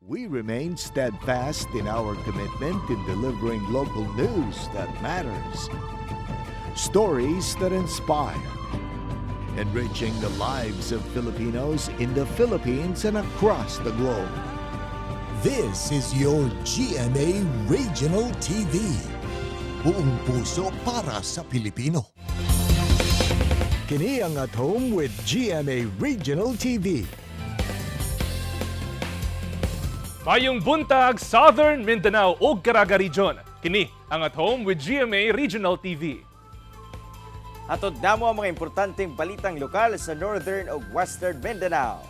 We remain steadfast in our commitment in delivering local news that matters. Stories that inspire. Enriching the lives of Filipinos in the Philippines and across the globe. This is your GMA Regional TV. Buong puso para sa Pilipino. Kini ang At Home with GMA Regional TV. Mayong buntag, Southern Mindanao ug Caraga Region. Kini ang At Home with GMA Regional TV. Atod namo ang mga importanteng balitang lokal sa Northern ug Western Mindanao.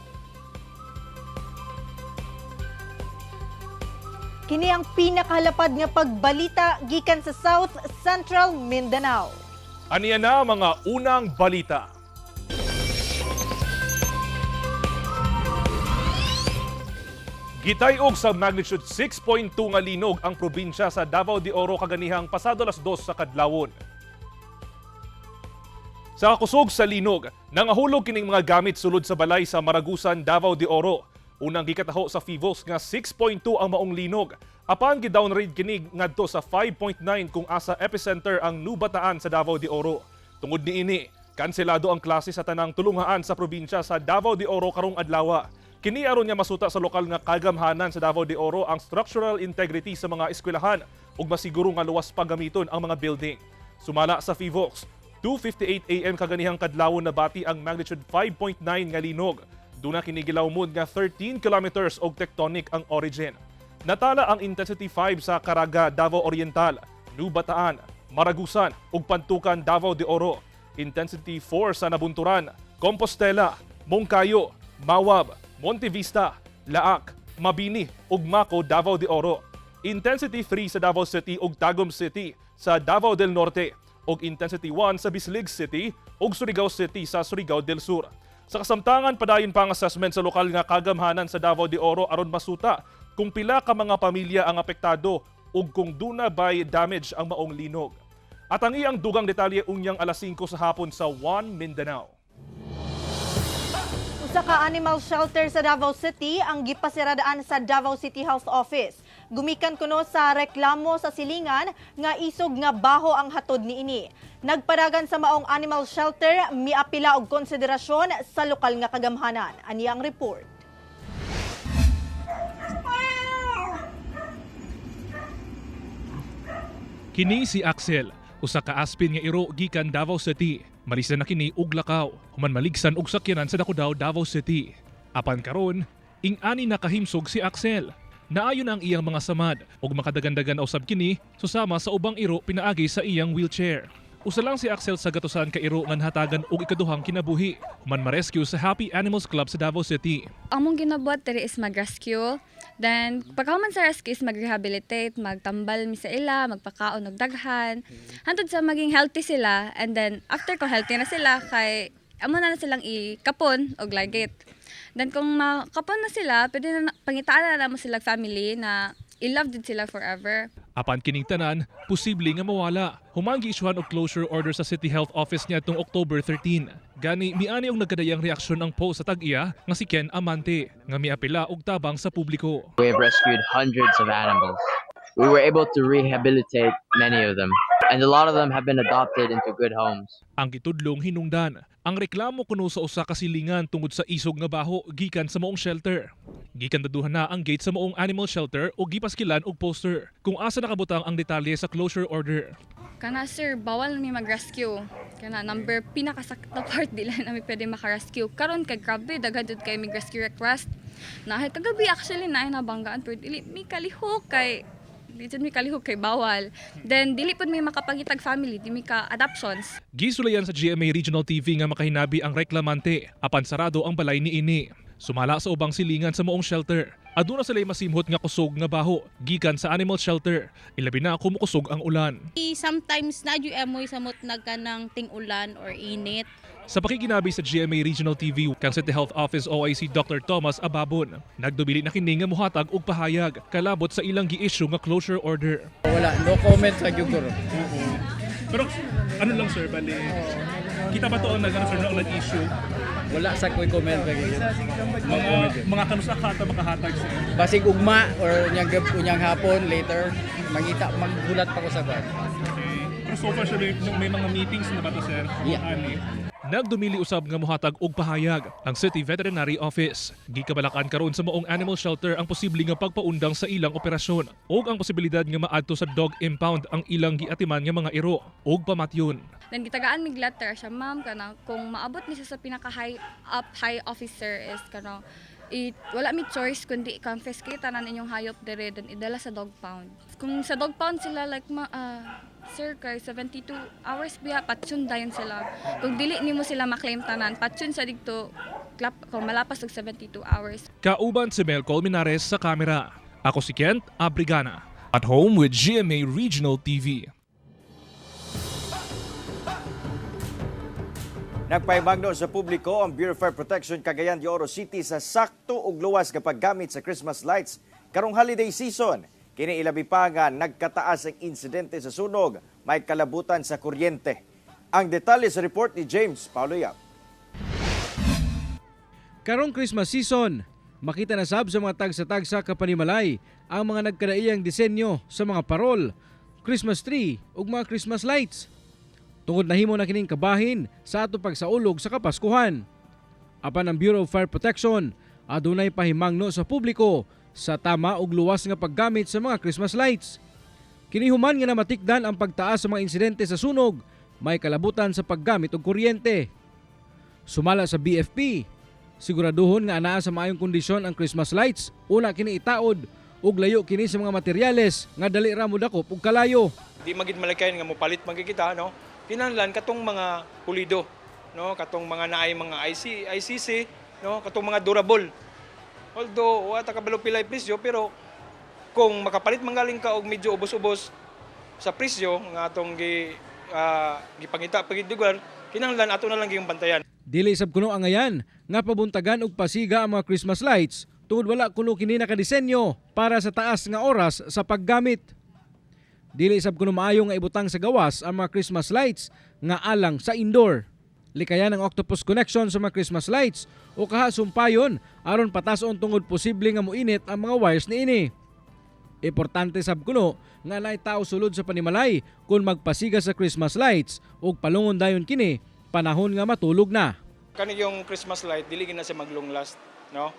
Kini ang pinakahalapad nga pagbalita gikan sa South Central Mindanao. Aniya na mga unang balita. Gitayog sa magnitude 6.2 nga linog ang probinsya sa Davao de Oro kaganihang pasado alas 2 sa kadlawon. Sa kusog sa linog, nangahulog kining mga gamit sulod sa balay sa Maragusan, Davao de Oro. Unang gikataho sa FIVOS nga 6.2 ang maong linog. Apan gidowngrade kini ngadto sa 5.9 kung asa epicenter ang Nubataan sa Davao de Oro. Tungod niini, kanselado ang klase sa tanang tulunghaan sa probinsya sa Davao de Oro karong adlaw. Kini aron niya masuta sa lokal nga kagamhanan sa Davao de Oro ang structural integrity sa mga eskwelahan ug masiguro nga luwas pagamiton ang mga building. Sumala sa FIVOX, 2:58 AM kaganihang kadlawon na bati ang magnitude 5.9 nga linog. Duna kini gilawmod nga 13 kilometers og tectonic ang origin. Natala ang intensity 5 sa Caraga, Davao Oriental, Nubataan, Maragusan ug Pantukan, Davao de Oro. Intensity 4 sa Nabunturan, Compostela, Moncayo, Mawab, Monte Vista, Laak, Mabini ug Maco, Davao de Oro. Intensity 3 sa Davao City ug Tagum City sa Davao del Norte ug intensity 1 sa Bislig City ug Surigao City sa Surigao del Sur. Sa kasamtangan padayon pang assessment sa lokal nga kagamhanan sa Davao de Oro aron masuta kung pila ka mga pamilya ang apektado ug kung duna by damage ang maong linog. At ang iyang dugang detalye unyang alas 5 sa hapon sa One Mindanao. Usa ka animal shelter sa Davao City ang gipasiradaan sa Davao City Health Office. Gumikan kuno sa reklamo sa silingan nga isog nga baho ang hatod niini. Nagpadagan sa maong animal shelter miapila og konsiderasyon sa lokal nga kagamhanan. Ani ang report. Kini si Axel, usa ka aspin nga iro gikan Davao City. Malisa na kini og lakaw, human maligsan og sakyanan sa Dakudaw, Davao City. Apan karon, ing-ani nakahimsog si Axel. Naayon ang iyang mga samad ug makadagandagan usab kini susama sa ubang iro pinaagi sa iyang wheelchair. Usa lang si Axel sa gatusan ka iro nga nahatagan og ikaduhang kinabuhi, human ma-rescue sa Happy Animals Club sa Davao City. Ang mong ginabuhat diri is mag-rescue. Then, pagkahuman sa rescue is mag-rehabilitate, magtambal mi sa ila, magpakaon og daghan. Hantod sa maging healthy sila, and then after kung healthy na sila, kay amo na silang ikapon og lagit. Then kung makapon na sila, pwede na pangitaan na mo sila family na i-love din sila forever. Apan kining tanan, posible nga mawala. Human gi-issuehan og closure order sa City Health Office niya tung October 13. Gani miani og nagkadayang reaksyon ang post sa tag-iya nga si Ken Amante nga miapila og tabang sa publiko. We have rescued hundreds of animals. We were able to rehabilitate many of them, and a lot of them have been adopted into good homes. Ang gitudlong hinungdan, ang reklamo kuno sa usa ka silingan tungod sa isog nga baho gikan sa maong shelter. Gikan daduhan na ang gate sa maong animal shelter o gipaskilan og poster kung asa nakabutang ang detalye sa closure order. Kana sir, bawal mi mag-rescue. Kana number pinakasakta part dila na mi pwede maka-rescue. Karon kay grabe daghan jud kay mig rescue request. Nahay kagabi actually na nabanggaan pero dili mi kalihok kay bawal. Then dili pud may makapangitag family, di mi ka adoptions. Gisulayan sa GMA Regional TV nga makahinabi ang reklamante apan sarado ang balay niini. Sumala sa ubang silingan sa maong shelter. Aduna sila masimhot nga kusog nga baho gikan sa animal shelter. Ilabi na kumukusog ang ulan. Sometimes nadyo amoy samot nagkanang ting-ulan or init. Sa pakikinabi sa GMA Regional TV kang City Health Office OIC Dr. Thomas Ababon, nagdubili na kini nga mohatag og pahayag kalabot sa ilang gi-issue nga closure order. Wala, no comment sa gyugor. Pero ano lang sir, bali kita ba to ang nag-issue Wala sa ko'y comment pa gid. Mga kanusa kata makahatag sir. Basig ugma or unyang hapon later maghulat pa ko sa kwan. Okay. Pero so far sir, may mga meetings na ba to sir? Yeah. Ani. Nagdumili usab nga mohatag og pahayag ang City Veterinary Office. Gikabalakan karon sa maong animal shelter ang posible nga pagpaundang sa ilang operasyon ug ang posibilidad nga maadto sa dog impound ang ilang giatiman nga mga iro ug pamatyon. Then gitagaan mig letter siya, ma'am, kana kung maabot ni siya sa pinaka high officer is kana wala mi choice kundi confiscate tanan inyong hayop dire then idala sa dog pound. Kung sa dog pound sila like sir kay 72 hours biya patsun dayon sila. Kung dili nimo sila maklaim tanan, patsun sa didto kung malapas og 72 hours. Kauban si Mel Colmenares sa kamera. Ako si Kent Abrigana. At home with GMA Regional TV. Nagpahimangno sa publiko ang Bureau of Fire Protection Cagayan de Oro City sa sakto ug luwas nga paggamit sa Christmas lights karong holiday season. Kini ilabi pa nga nagkataas ang insidente sa sunog, may kalabutan sa kuryente. Ang detalye sa report ni James Paulo Yap. Karong Christmas season, makita na sab sa mga tagsa-tagsa kapanimalay ang mga nagkadaiyang disenyo sa mga parol, Christmas tree ug mga Christmas lights. Tungod nahimo na kining kabahin sa ato pagsaulog sa Kapaskuhan. Apan ang Bureau of Fire Protection adunay pahimangno sa publiko sa tama ug luwas nga paggamit sa mga Christmas lights. Kini human nga namatikdan ang pagtaas sa mga insidente sa sunog, may kalabutan sa paggamit og kuryente. Sumala sa BFP, siguraduhon nga anaa sa maayong kondisyon ang Christmas lights, una kini itaod ug layo kini sa mga materyales nga dali ra modakop ug kalayo. Di magid malakayan nga mopalit magkikita no. Kinahanglan katong mga pulido no, katong mga naay mga ICC no, katong mga durable. Although wata kabalo pilay presyo pero kung makapalit manggaling ka og medyo ubos-ubos sa presyo nga atong gipangita pagidiguan, kinahanglan ato na lang gyung bantayan. Dili sab kuno ang ayan nga pabuntagan og pasiga ang mga Christmas lights tungod wala kuno kini nakadisenyo para sa taas nga oras sa paggamit. Dili sab kuno maayo nga ibutang sa gawas ang mga Christmas lights nga alang sa indoor. Likayan ang octopus connection sa mga Christmas lights o kahasumpayon aron patason tungod posible nga moinit ang mga wires niini. Importante sab kuno nga naay tao sulod sa panimalay kung magpasiga sa Christmas lights ug palungon dayon kini panahon nga matulog na. Kani yung Christmas light dili na siya maglong last no.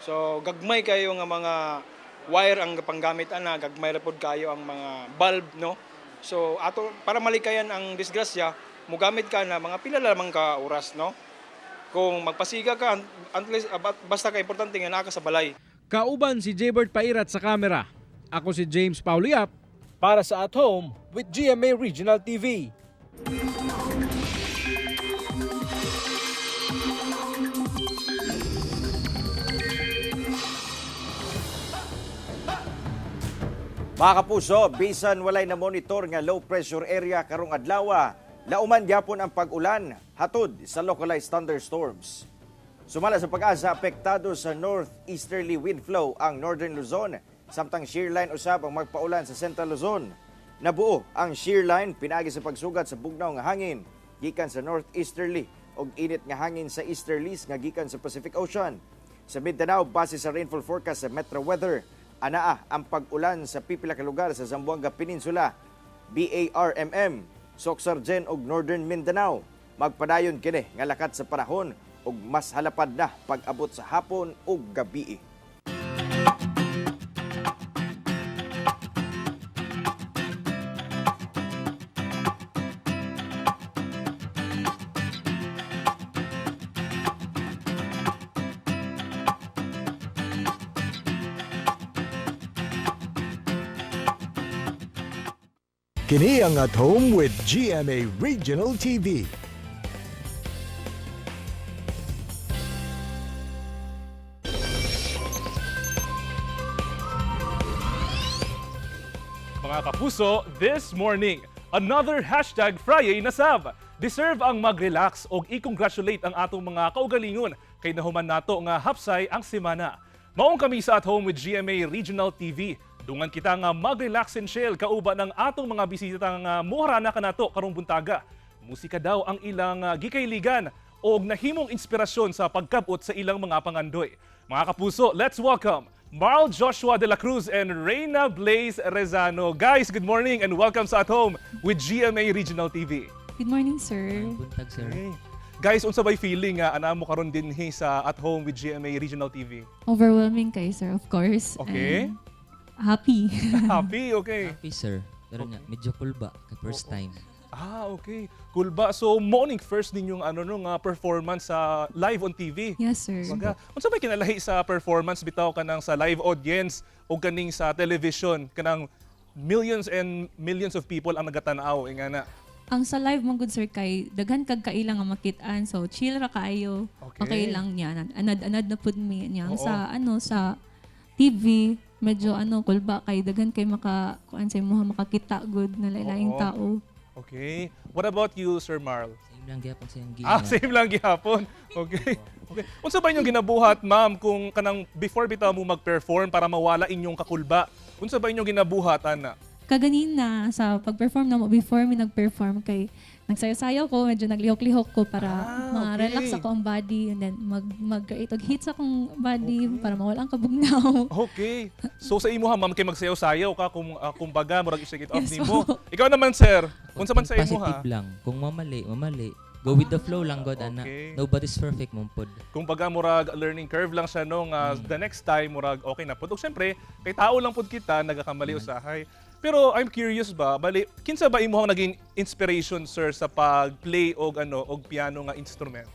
So gagmay kayo nga mga wire ang panggamit ana, gagmay ra pod kayo ang mga bulb no. So ato para malikayan ang disgrasya mugamit ka na mga pila lamang ka oras no. Kung magpasiga ka unless basta ka importante nga naa ka sa balay. Kauban si Jaybert Pairat sa kamera. Ako si James Paulo Yap para sa At Home with GMA Regional TV. Mga kapuso, bisan walay na monitor nga low pressure area karong adlaw, lauman gyapon ang pag-ulan hatod sa localized thunderstorms. Sumala sa pag-asa, apektado sa northeasterly wind flow ang Northern Luzon, samtang shear line usab ang magpaulan sa Central Luzon. Nabuo ang shear line pinaagi sa pagsugat sa bugnaw nga hangin gikan sa northeasterly ug init nga hangin sa easterlies nga gikan sa Pacific Ocean. Sa Mindanao, base sa rainfall forecast sa Metro Weather, anaa ang pag-ulan sa pipila ka lugar sa Zamboanga Peninsula, BARMM, Soxargen ug Northern Mindanao. Magpadayon kini nga lakat sa panahon ug mas halapad na pag-abot sa hapon ug gabii. Kini ang At Home with GMA Regional TV. Mga kapuso, this morning, another hashtag Friday na sab. Deserve ang mag-relax o i-congratulate ang atong mga kaugalingon kay nahuman nato nga hapsay ang semana. Maong kami sa At Home with GMA Regional TV. Dungan kita nga mag-relax and chill kauban ng atong mga bisita nga muhara na kanato karong buntaga. Musika daw ang ilang gikailigan o nahimong inspirasyon sa pagkabot sa ilang mga pangandoy. Mga kapuso, let's welcome Marl Joshua de la Cruz and Reyna Blaze Rezano. Guys, good morning and welcome sa At Home with GMA Regional TV. Good morning, sir. Buntag, sir. Okay. Guys, unsa bay feeling nga ana mo karon din sa At Home with GMA Regional TV? Overwhelming kayo, sir, of course. Okay. And happy. Happy, okay. Happy, sir. Pero nga, medyo kulba. First time. Okay. Cool ba? So, morning first ninyong performance sa live on TV. Yes, sir. Unsa bay kinalahi sa performance bitaw kanang sa live audience o kaning sa television kanang millions and millions of people ang nagatanaw ingana? Ang sa live mong good, sir, kay daghan kag kailang nga makitaan. So, chill ra kaayo. Okay lang niya. Anad na pud mi niya. Sa TV, medyo kulba kay daghan kay kuan sa imo makakita good na lain-laing tao. Okay. What about you, Sir Marl? Same lang gyapon sa iyang Same lang gihapon. Okay. Okay. Unsa ba inyong ginabuhat, ma'am, kung kanang before bitaw mo mag-perform para mawala inyong kakulba? Unsa ba inyong ginabuhat, ana? Kaganina sa pag-perform na mo, before mi nag-perform kay nagsayaw-sayaw ko, medyo naglihok-lihok ko para ma-relax ako ang body and then mag-create og hits akong body para mawala ang kabugnaw. Okay. So sa imo ha, ma'am, kay magsayaw-sayaw ka kung baga murag i-shake it off Yes, nimo. Ikaw naman, sir. Unsa man sa imo ha? Positive lang. Kung mamali. Go with the flow lang, God, ana. Nobody's perfect, mong pod. Kung baga murag learning curve lang siya the next time murag okay na pud. Ug syempre, kay tao lang pud kita nagakamali usahay. Pero I'm curious ba, bali kinsa ba imong naging inspiration, sir, sa pag-play og piano nga instrument?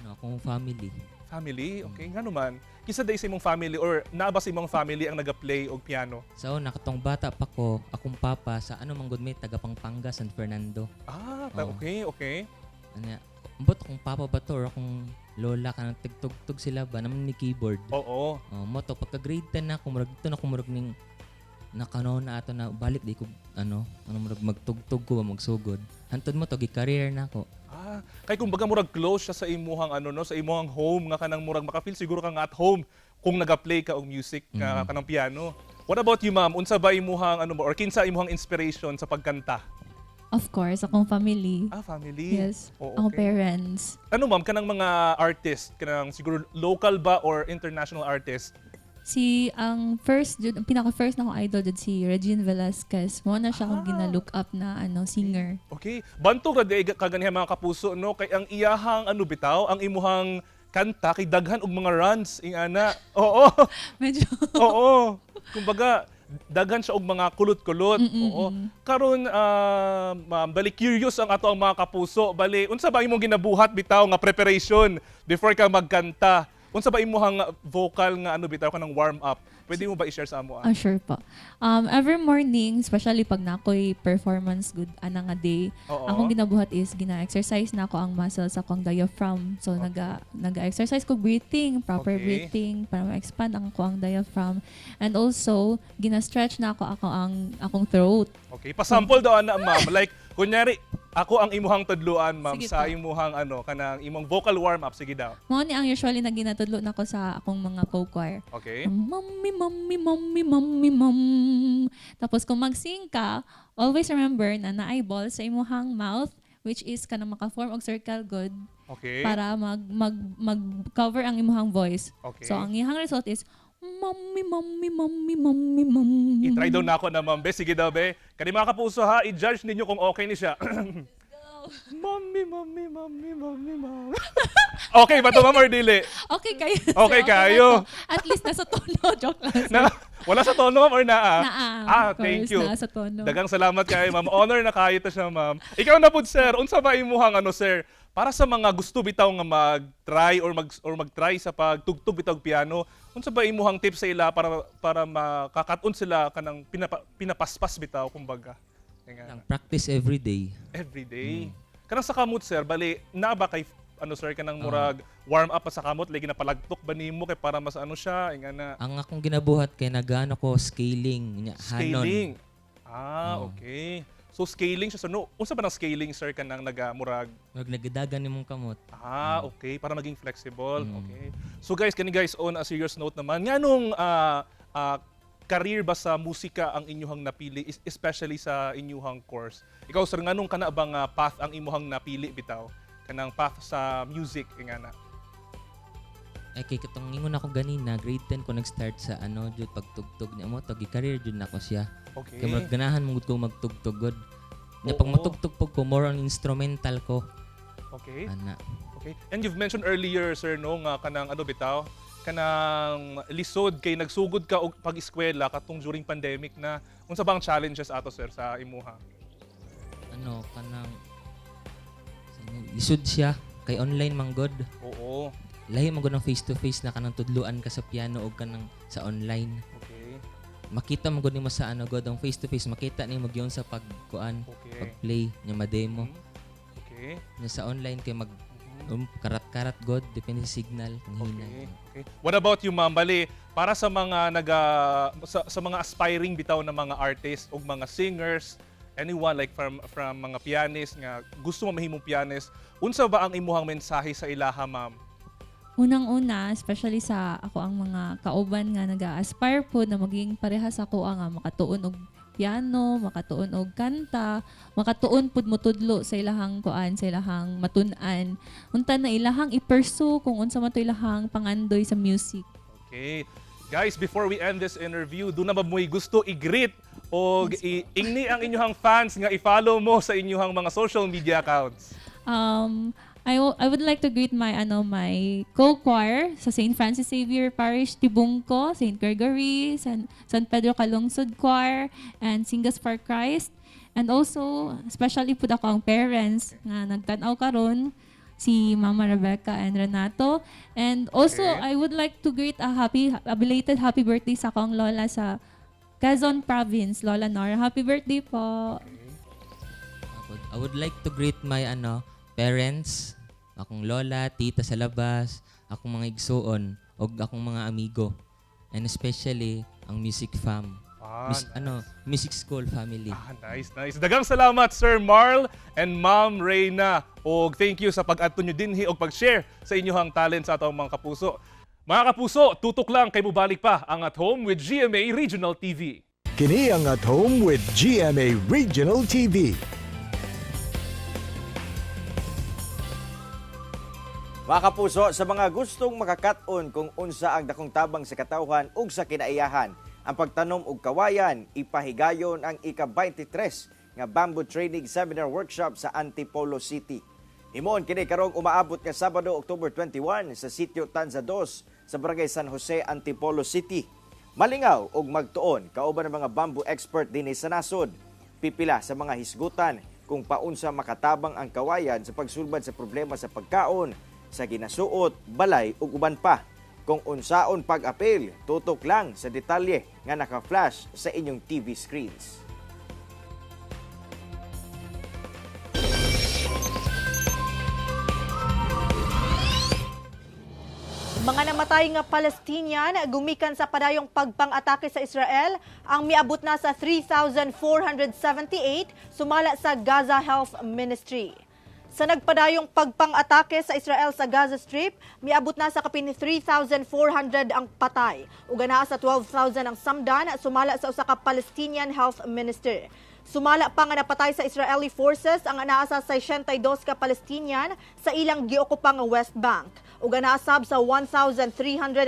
Akong family. Family? Okay, nga naman. Kinsa day sa imong family or naa ba sa imong family ang naga-play og piano? So, nakatong bata pa ko, akong papa sa manggod may taga Pampanga, San Fernando. Okay. Ambot akong papa ba to or akong lola kanang tigtugtog sila ba naman ni keyboard. Oo. Mo to pagka grade 10 na ako murag ning nakano na ato na balik di ko murag magtugtog ko ba magsugod. Hantod mo to gi-career na ako. Kay kung baga murag close siya sa imuhang sa imuhang home nga kanang murag maka-feel siguro ka nga at home kung naga-play ka og music ka kanang piano. What about you, ma'am? Unsa ba imuhang or kinsa imuhang inspiration sa pagkanta? Of course, akong family. Family? Yes. Akong parents. Ma'am, kanang mga artist, kanang siguro local ba or international artist? Ang pinaka-first na akong idol dyan si Regine Velasquez. Mo na siya akong gina-look up na singer. Okay. Bantog ra di kaganihan mga kapuso kay ang iyahang bitaw, ang imuhang kanta kay daghan og mga runs ingana. Oo. Medyo. Oo. Kumbaga daghan siya og mga kulot-kulot. Oo. Karon ma'am, bali curious ang ato ang mga kapuso. Bali unsa ba imong ginabuhat bitaw nga preparation before ka magkanta? Unsa ba imong vocal nga bitaw ka ng warm up? Pwede mo ba i-share sa amo? Sure po. Every morning, especially pag nakoy performance good nga day, akong ginabuhat is gina-exercise na ako ang muscles akong diaphragm. So naga-exercise ko breathing, proper breathing para ma-expand ang akong diaphragm. And also gina-stretch na ako akong throat. Okay, pa-sample daw ana, ma'am. Like kunyari ako ang imuhang tudluan, ma'am, Sige sa po. imuhang kanang imong vocal warm up. Sige daw. Mo ni ang usually na ginatudlo na ko sa akong mga co-choir. Okay. Mommy, mommy, mommy, mommy, mom. Tapos kung mag-sing ka, always remember na na-eyeball sa imuhang mouth, which is kanang maka-form og circle good. Okay. Para mag-cover ang imuhang voice. Okay. So ang iyang result is mommy, mommy, mommy, mommy, mommy. I-try daw na ako na, ma'am. Be, sige daw, be. Kani mga kapuso ha, i-judge ninyo kung okay ni siya. Mommy, mommy, mommy, mommy, mommy. Okay ba to, ma'am, or dili? Okay kayo. Okay kayo. At least nasa tono. Joke lang. Wala sa tono, ma'am, or naa? Naa. Thank you. Nasa tono. Dagang salamat kayo, ma'am. Honor na kayo to siya, ma'am. Ikaw na po, sir. Unsa ba imuhang sir? Para sa mga gusto bitaw nga mag-try or mag-try sa pagtugtog bitaw piano, unsa ba imuhang tips sa ila para makakaton sila kanang pinapaspas bitaw kumbaga? Practice every day. Every day. Kanang sa kamot, sir, bali na ba kay sir kanang murag warm up pa sa kamot lagi na palagtok ba nimo kay para mas siya ingana? Ang akong ginabuhat kay nagano ko scaling nya hanon. Scaling. Okay. So scaling siya unsa ba nang scaling, sir, kanang nagamurag nagdagan nimong kamot. Okay, para maging flexible. Okay. So guys, on a serious note naman, nganong career ba sa musika ang inyuhang napili, especially sa inyuhang course? Ikaw, sir, nganong kana bang path ang imuhang napili bitaw? kanang path sa music ingana? Ay kay katong ingon ako ganina, grade 10 ko nag-start sa jud pagtugtog niya mo to, gi-career jud nako siya. Okay. Kay murag ganahan mo gud ko magtugtog gud. Nya pag matugtog pag ko more on instrumental ko. Okay. Ana. Okay. And you've mentioned earlier, sir, no, nga kanang bitaw, kanang lisod kay nagsugod ka og pag-eskwela katong during pandemic na unsa bang challenges ato, sir, sa imuha? Kanang lisod siya kay online man god. Oo. Lahi man gud ang face to face na kanang tudluan ka sa piano o kanang sa online. Okay. Makita mo gud nimo sa god ang face to face, makita nimo gyon sa pagkuan, pag-play nya ma-demo. Okay. Nya sa online kay mag karat-karat god depende sa signal kung hina. Okay. What about you, Ma'am Bali, para sa mga sa mga aspiring bitaw na mga artists o mga singers, anyone like from mga pianist nga gusto mo mahimong pianist, unsa ba ang imuhang mensahe sa ilaha, ma'am? Unang-una, especially sa ako ang mga kauban nga naga-aspire po na maging parehas ako nga makatuon og piano, makatuon og kanta, makatuon pud mo tudlo sa ilahang kuan, sa ilahang matun-an. Unta na ilahang i-pursue kung unsa man to ilahang pangandoy sa music. Okay. Guys, before we end this interview, do na ba mo'y gusto i-greet o ingni ang inyong fans nga i-follow mo sa inyong mga social media accounts? I would like to greet my my co-choir sa St. Francis Xavier Parish Tibungco, St. Gregory, San Pedro Calungsod Choir, and Singers for Christ. And also, especially po ako ang parents nga nagtanaw karon, si Mama Rebecca and Renato. And also, I would like to greet a belated happy birthday sa akong lola sa Quezon Province, Lola Nora. Happy birthday po. I would like to greet my parents, akong lola, tita sa labas, akong mga igsuon, o akong mga amigo. And especially, ang music fam. Music school family. Nice. Daghang salamat, Sir Marl and Ma'am Reyna. Og thank you sa pag-adto nyo dinhi og pag-share sa inyong talent sa atong mga kapuso. Mga kapuso, tutok lang kay mubalik pa ang At Home with GMA Regional TV. Kini ang At Home with GMA Regional TV. Mga kapuso, sa mga gustong makakaton kung unsa ang dakong tabang sa katawhan ug sa kinaiyahan, ang pagtanom og kawayan, ipahigayon ang ika-23 nga Bamboo Training Seminar Workshop sa Antipolo City. Himoon kini karong umaabot nga Sabado, October 21 sa Sitio Tanza 2 sa Barangay San Jose, Antipolo City. Malingaw og magtuon kauban ng mga bamboo expert dinhi sa nasod. Pipila sa mga hisgutan kung paunsa makatabang ang kawayan sa pagsulbad sa problema sa pagkaon, sa ginasuot, balay ug uban pa. Kung unsaon pag-apil, tutok lang sa detalye nga naka-flash sa inyong TV screens. Mga namatay nga Palestinian gumikan sa padayong pagpang-atake sa Israel ang miabot na sa 3,478 sumala sa Gaza Health Ministry. Sa nagpadayong pagpang-atake sa Israel sa Gaza Strip, miabot na sa kapin 3,400 ang patay. Ug anaa sa 12,000 ang samdan sumala sa usa ka Palestinian Health Minister. Sumala pa nga napatay sa Israeli forces ang anaa sa 62 ka Palestinian sa ilang giokupang West Bank. Ug anaasab sa 1,300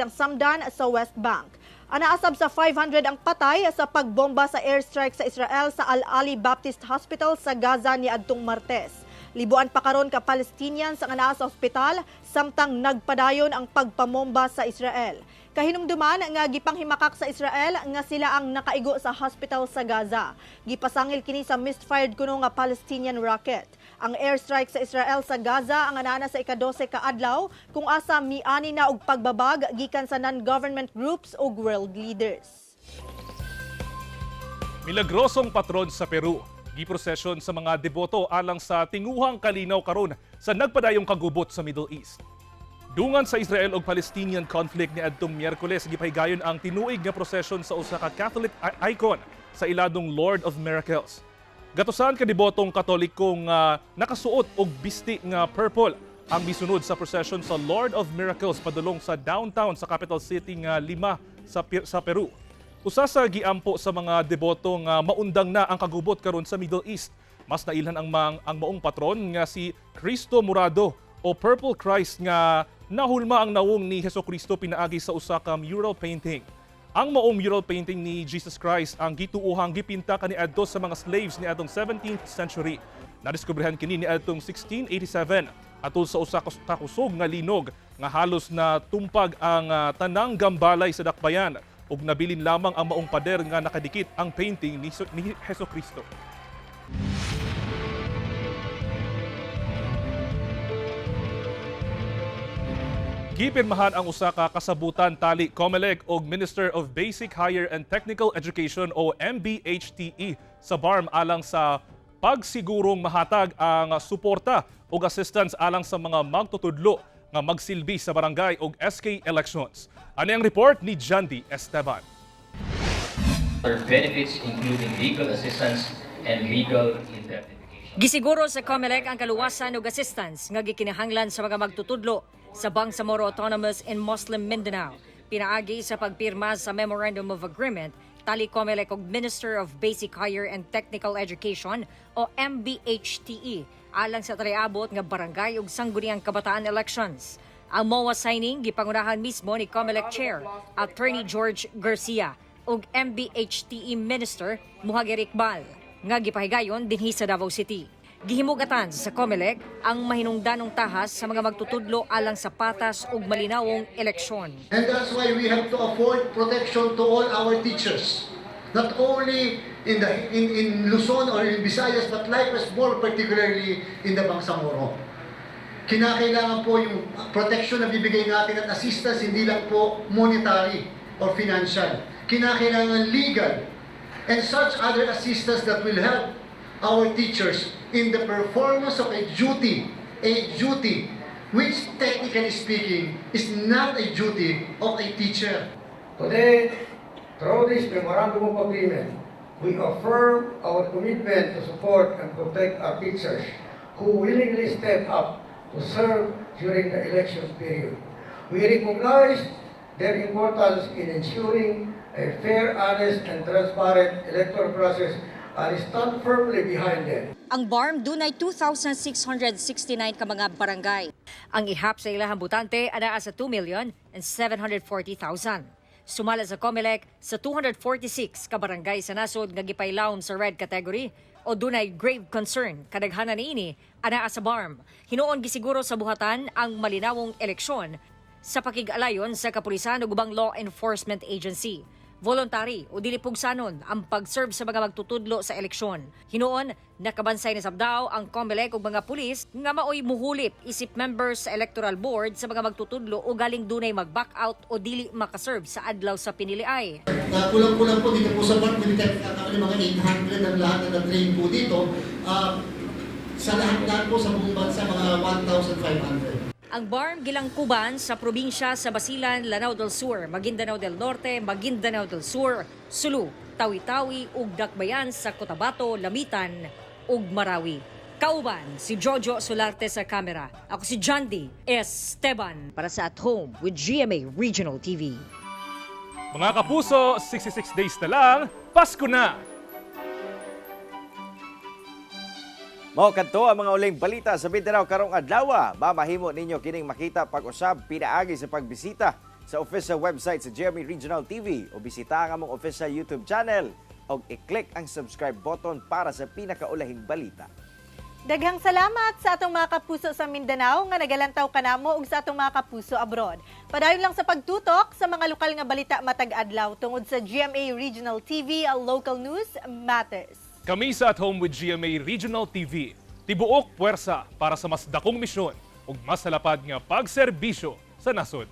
ang samdan sa West Bank. Anaasab sa 500 ang patay sa pagbomba sa airstrike sa Israel sa Al-Ali Baptist Hospital sa Gaza niadtong Martes. Libuan pa karon ka Palestinians ang anaa sa ospital samtang nagpadayon ang pagpamomba sa Israel. Kahinumduman nga gipanghimakak sa Israel nga sila ang nakaigo sa hospital sa Gaza. Gipasangil kini sa misfired kuno nga Palestinian rocket. Ang airstrike sa Israel sa Gaza ang anana sa ika-12 ka adlaw kung asa miani na og pagbabag gikan sa non-government groups ug world leaders. Milagrosong patron sa Peru. Giprosesyon sa mga deboto alang sa tinguhang kalinaw karon sa nagpadayong kagubot sa Middle East. Dungan sa Israel ug Palestinian conflict ni adtong Miyerkules gipahigayon ang tinuig nga prosesyon sa usa ka Catholic icon sa iladong Lord of Miracles. Gatusan ka debotong Katolikong nakasuot og bisti nga purple ang bisunod sa prosesyon sa Lord of Miracles padulong sa downtown sa capital city nga Lima sa Peru. Usa sa giampo sa mga deboto nga maundang na ang kagubot karon sa Middle East Mas nailhan ang maong patron nga si Cristo Morado o Purple Christ nga nahulma ang nawong ni Hesukristo pinaagi sa usa ka mural painting. Ang maong mural painting ni Jesus Christ ang gituuhang gipinta kaniadto sa mga slaves ni atong 17th century. Nadiskubrihan kini ni atong 1687 atol sa usa ka kusog nga linog nga halos na tumpag ang tanang gambalay sa dakbayan ug nabilin lamang ang maong pader nga nakadikit ang painting ni Hesukristo. Gipirmahan ang usa ka kasabutan tali COMELEC og Minister of Basic Higher and Technical Education o MBHTE sa BARM alang sa pagsigurong mahatag ang suporta o assistance alang sa mga magtutudlo nga magsilbi sa barangay o SK elections. Ano ang report ni Jandy Esteban? Other benefits including legal assistance and legal indemnification. Gisiguro sa COMELEC ang kaluwasan ug assistance nga gikinahanglan sa mga magtutudlo sa Bangsamoro Autonomous in Muslim Mindanao. Pinaagi sa pagpirma sa Memorandum of Agreement tali COMELEC ug Minister of Basic Higher and Technical Education o MBHTE alang sa triabot nga barangay ug sangguniang kabataan elections. Ang MOA signing gipangunahan mismo ni COMELEC Chair Attorney George Garcia ug MBHTE Minister Muhagir Iqbal nga gipahigayon dinhi sa Davao City. Gihimugatan sa COMELEC ang mahinungdanong tahas sa mga magtutudlo alang sa patas ug malinawong eleksyon. And that's why we have to afford protection to all our teachers, not only in Luzon or in Visayas, but likewise more particularly in the Bangsamoro. Kinakailangan po yung protection na bibigay natin at assistance, hindi lang po monetary or financial. Kinakailangan legal and such other assistance that will help our teachers in the performance of a duty which technically speaking is not a duty of a teacher. Today, through this memorandum of agreement, we affirm our commitment to support and protect our teachers who willingly step up to serve during the election period. We recognize their importance in ensuring a fair, honest, and transparent electoral process and stand firmly behind them. Ang BARM dunay 2,669 ka mga barangay. Ang ihap sa ilahang butante anaa sa 2,740,000. Sumala sa COMELEC sa 246 ka barangay sa nasod nga gipailawom sa red category o dunay grave concern kadaghanan niini anaa sa BARM. Hinuon gisiguro sa buhatan ang malinawong eleksyon sa pakig-alayon sa kapulisan ug ubang law enforcement agency. Voluntary o dili pugsanon ang pag-serve sa mga magtutudlo sa eleksyon. Hinuon, nakabansay ni Sabdao ang COMELEC ug mga pulis nga maoy muhulip isip members sa electoral board sa mga magtutudlo o galing dunay mag-back out o dili makaserve sa adlaw sa piniliay. Kulang-kulang po dito po sa BARM, mga 800 ang lahat na na-train po dito. Sa lahat po sa buong bansa, mga 1,500. Ang BARM gilangkuban sa probinsya sa Basilan, Lanao del Sur, Maguindanao del Norte, Maguindanao del Sur, Sulu, Tawi-Tawi ug Dakbayan sa Cotabato, Lamitan ug Marawi. Kauban si Jojo Solarte sa kamera. Ako si Jandy Esteban para sa At Home with GMA Regional TV. Mga kapuso, 66 days na lang, Pasko na! Mao kadto ang mga uling balita sa Mindanao karong adlaw. Mamahimo ninyo kining makita pag-usab pinaagi sa pagbisita sa official website sa GMA Regional TV o bisita ang among official YouTube channel o i-click ang subscribe button para sa pinakaulahing balita. Daghang salamat sa atong mga kapuso sa Mindanao nga nagalantaw kanamo ug sa atong mga kapuso abroad. Padayon lang sa pagtutok sa mga lokal nga balita matag adlaw tungod sa GMA Regional TV, local news matters. Kami sa At Home with GMA Regional TV, tibuok puwersa para sa mas dakong misyon ug mas halapad nga pagserbisyo sa nasod.